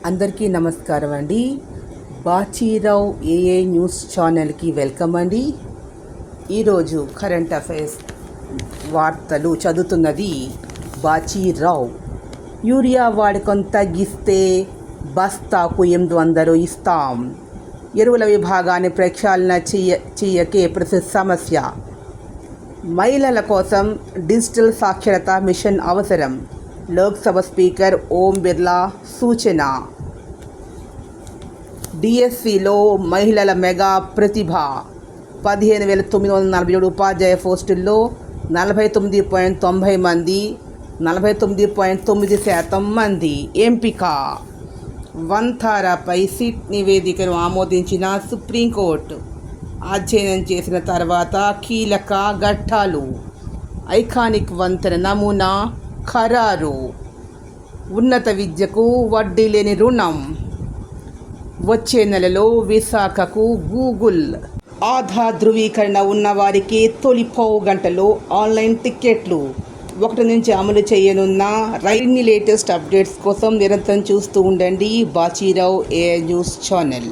అందరికీ నమస్కారం అండి. బాచీరావు ఏఏ న్యూస్ ఛానల్కి వెల్కమ్ అండి. ఈరోజు కరెంట్ అఫైర్స్ వార్తలు చదువుతున్నది బాచీరావు. యూరియా వాడకం తగ్గిస్తే బస్తాకు 800 ఇస్తాం. ఎరువుల విభాగాన్ని ప్రక్షాళన చేయకే ప్రతి సమస్య. మహిళల కోసం డిజిటల్ సాక్షరతా మిషన్ అవసరం. లోక్సభ స్పీకర్ ఓం బిర్లా సూచన. డిఎస్సిలో మహిళల మెగా ప్రతిభ. 15,947 ఉపాధ్యాయ పోస్టుల్లో 49.90 మంది, 49.9% మంది ఎంపిక. వంతారాపై సిట్ నివేదికను ఆమోదించిన సుప్రీంకోర్టు. అధ్యయనం చేసిన తర్వాత కీలక ఘట్టాలు. ఐకానిక్ వంతెన నమూనా ఖరారు. ఉన్నత విద్యకు వడ్డీ లేని రుణం. వచ్చే నెలలో విశాఖకు గూగుల్. ఆధార్ ధృవీకరణ ఉన్నవారికి తొలి పావుగంటలో ఆన్లైన్ టిక్కెట్లు. 1 నుంచి అమలు చేయనున్న రైల్ని లేటెస్ట్ అప్డేట్స్ కోసం నిరంతరం చూస్తూ ఉండండి బాచీరావు ఏఐ న్యూస్ ఛానల్.